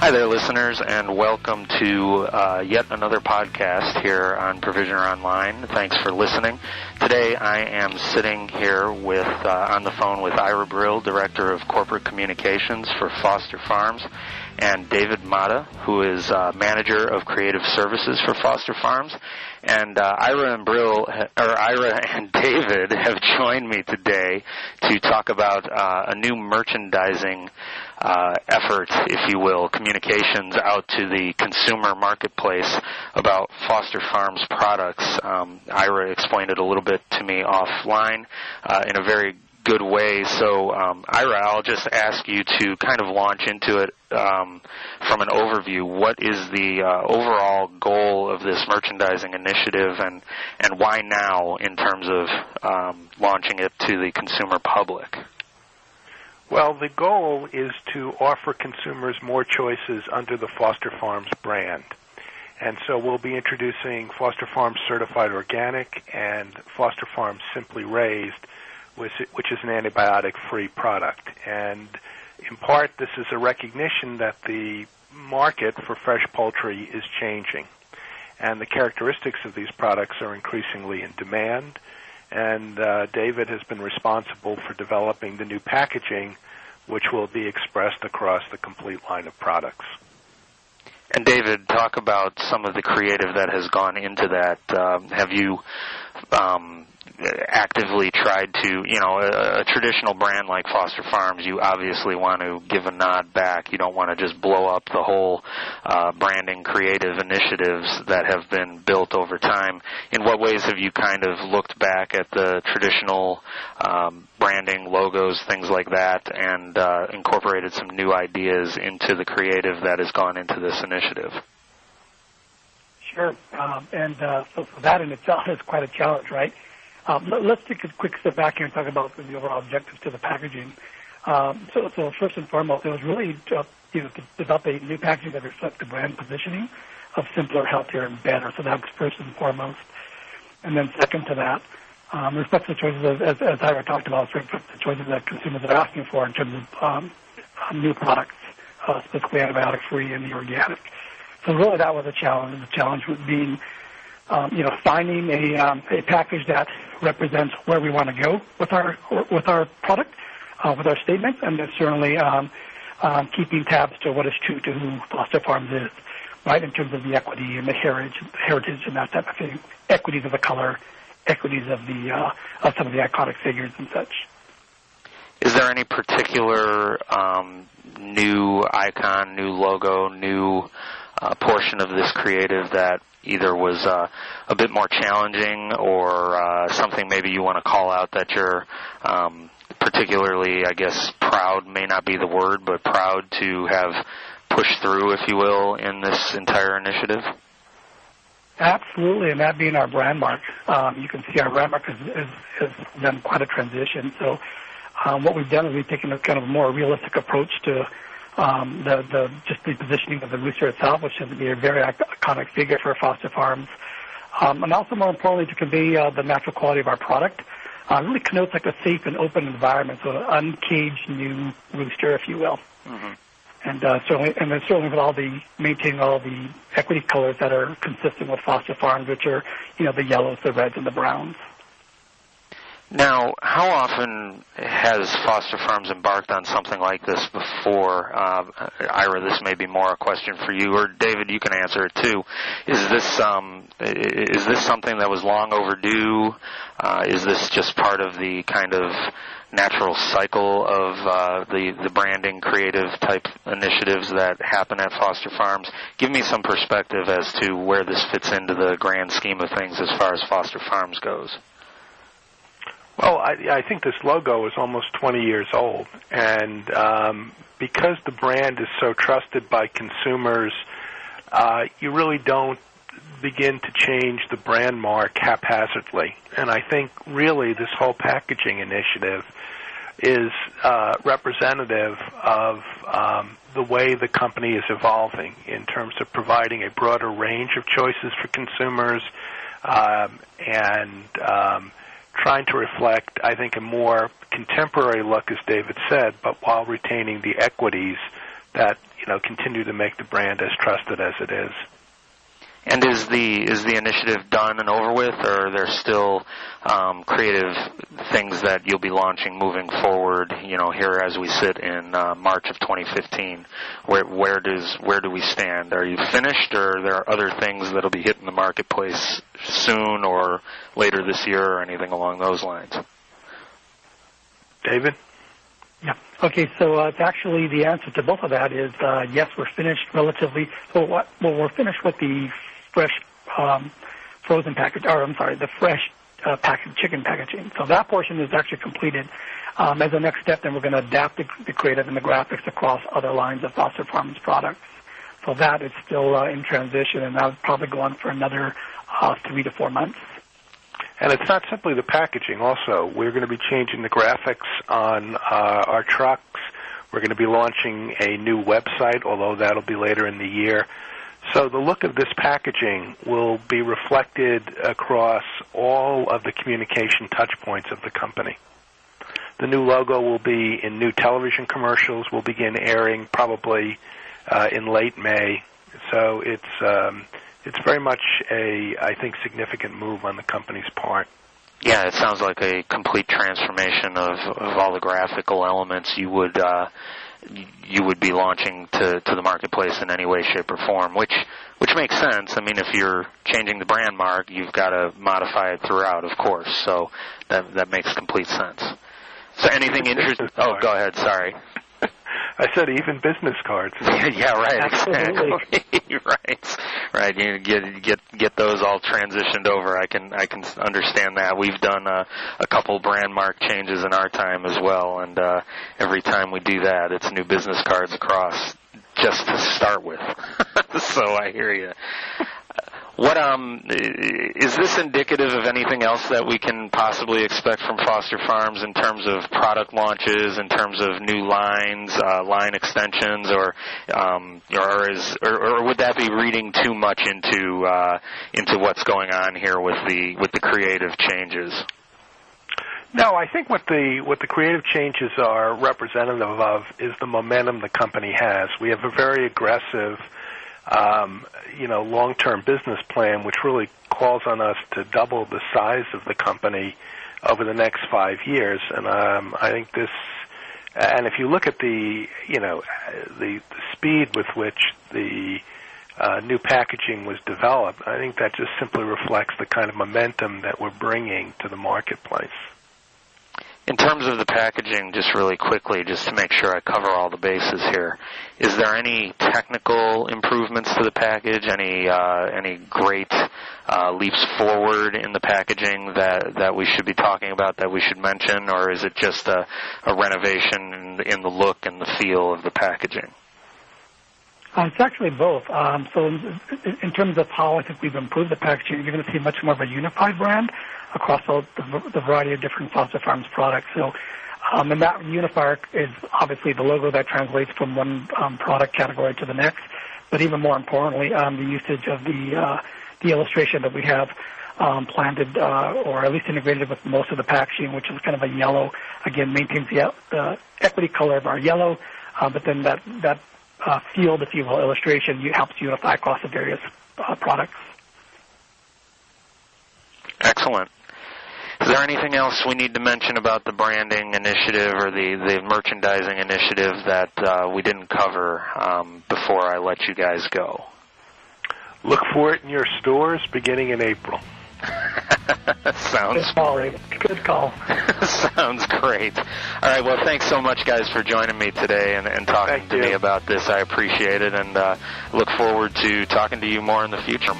Hi there, listeners, and welcome to yet another podcast here on Provisioner Online. Thanks for listening. Today I am sitting here with on the phone with Ira Brill, Director of Corporate Communications for Foster Farms, and David Mata, who is Manager of Creative Services for Foster Farms. And Ira and David have joined me today to talk about a new merchandising effort, if you will, communications out to the consumer marketplace about Foster Farms products. Ira explained it a little bit to me offline in a very good way. So, Ira, I'll just ask you to kind of launch into it from an overview. What is the overall goal of this merchandising initiative, and why now in terms of launching it to the consumer public? Well, the goal is to offer consumers more choices under the Foster Farms brand. And so we'll be introducing Foster Farms Certified Organic and Foster Farms Simply Raised, which is an antibiotic-free product. And in part, this is a recognition that the market for fresh poultry is changing. And the characteristics of these products are increasingly in demand. And David has been responsible for developing the new packaging, which will be expressed across the complete line of products. And David, talk about some of the creative that has gone into that. Have you actively tried to, a traditional brand like Foster Farms, you obviously want to give a nod back. You don't want to just blow up the whole branding creative initiatives that have been built over time. In what ways have you kind of looked back at the traditional branding, logos, things like that, and incorporated some new ideas into the creative that has gone into this initiative? Sure, so that in itself is quite a challenge, right? Let's take a quick step back here and talk about the overall objectives to the packaging. So first and foremost, it was really to develop a new packaging that reflects the brand positioning of simpler, healthier, and better. So that's first and foremost. And then second to that, reflects the choices, as Ira talked about, reflects the choices that consumers are asking for in terms of new products, specifically antibiotic-free and the organic. So really that was a challenge. The challenge would be finding a package that represents where we want to go with our product, with our statements, and then certainly keeping tabs to what is true to who Foster Farms is, right, in terms of the equity and the heritage and that type of thing, equities of the color, equities of of some of the iconic figures and such. Is there any particular new icon, new logo, new portion of this creative that either was a bit more challenging or something maybe you want to call out that you're particularly, I guess, proud may not be the word, but proud to have pushed through, if you will, in this entire initiative? Absolutely, and that being our brand mark. You can see our brand mark has done quite a transition. So what we've done is we've taken a kind of more realistic approach to just the positioning of the rooster itself, which tends to be a very iconic figure for Foster Farms, and also more importantly to convey the natural quality of our product. Really connotes like a safe and open environment, so an uncaged new rooster, if you will. Mm-hmm. And certainly with maintaining all the equity colors that are consistent with Foster Farms, which are the yellows, the reds, and the browns. Now, how often has Foster Farms embarked on something like this before? Ira, this may be more a question for you, or David, you can answer it too. Is this something that was long overdue? Is this just part of the kind of natural cycle of the branding creative type initiatives that happen at Foster Farms? Give me some perspective as to where this fits into the grand scheme of things as far as Foster Farms goes. Well, I think this logo is almost 20 years old, and because the brand is so trusted by consumers, you really don't begin to change the brand mark haphazardly. And I think really this whole packaging initiative is representative of the way the company is evolving in terms of providing a broader range of choices for consumers and trying to reflect, I think, a more contemporary look, as David said, but while retaining the equities that continue to make the brand as trusted as it is. And is the initiative done and over with, or are there still creative things that you'll be launching moving forward? Here as we sit in March of 2015, where do we stand? Are you finished, or are there other things that'll be hitting the marketplace soon or later this year, or anything along those lines? David? Yeah. Okay, so it's actually the answer to both of that is yes, we're finished relatively. So we're finished with the fresh frozen package, the fresh packaged chicken packaging. So that portion is actually completed. As a next step, then we're going to adapt the creative and the graphics across other lines of Foster Farms products. So that is still in transition, and that'll probably go on for another 3 to 4 months. And it's not simply the packaging also. We're going to be changing the graphics on our trucks. We're going to be launching a new website, although that'll be later in the year. So the look of this packaging will be reflected across all of the communication touch points of the company. The new logo will be in new television commercials. We'll begin airing probably in late May. So it's very much I think, significant move on the company's part. Yeah, it sounds like a complete transformation of all the graphical elements you would be launching to the marketplace in any way, shape, or form, which makes sense. I mean, if you're changing the brand mark, you've got to modify it throughout, of course. So that makes complete sense. So anything interesting? Oh, go ahead. Sorry. I said even business cards. Yeah, right. Absolutely. Exactly. Right. You get those all transitioned over. I can understand that. We've done a couple brand mark changes in our time as well, and every time we do that, it's new business cards across just to start with. So I hear you. What is this indicative of anything else that we can possibly expect from Foster Farms in terms of product launches, in terms of new lines, line extensions, or would that be reading too much into what's going on here with the creative changes? No, I think what the creative changes are representative of is the momentum the company has. We have a very aggressive long-term business plan, which really calls on us to double the size of the company over the next 5 years. And I think this, and if you look at the speed with which the new packaging was developed, I think that just simply reflects the kind of momentum that we're bringing to the marketplace. In terms of the packaging, just really quickly, just to make sure I cover all the bases here, is there any technical improvements to the package, any great leaps forward in the packaging that we should be talking about, that we should mention, or is it just a renovation in the look and the feel of the packaging? It's actually both. So in terms of how I think we've improved the packaging, you're going to see much more of a unified brand across the variety of different Foster Farms products. So, and that unifier is obviously the logo that translates from one product category to the next. But even more importantly, the usage of the illustration that we have planted or at least integrated with most of the packaging, which is kind of a yellow. Again, maintains the equity color of our yellow, but then that field, if you will, illustration helps unify across the various products. Excellent. Is there anything else we need to mention about the branding initiative or the merchandising initiative that we didn't cover before I let you guys go? Look for it in your stores beginning in April. Sounds great. Good call. Sounds great. All right, well, thanks so much, guys, for joining me today and talking to me about this. I appreciate it, and look forward to talking to you more in the future.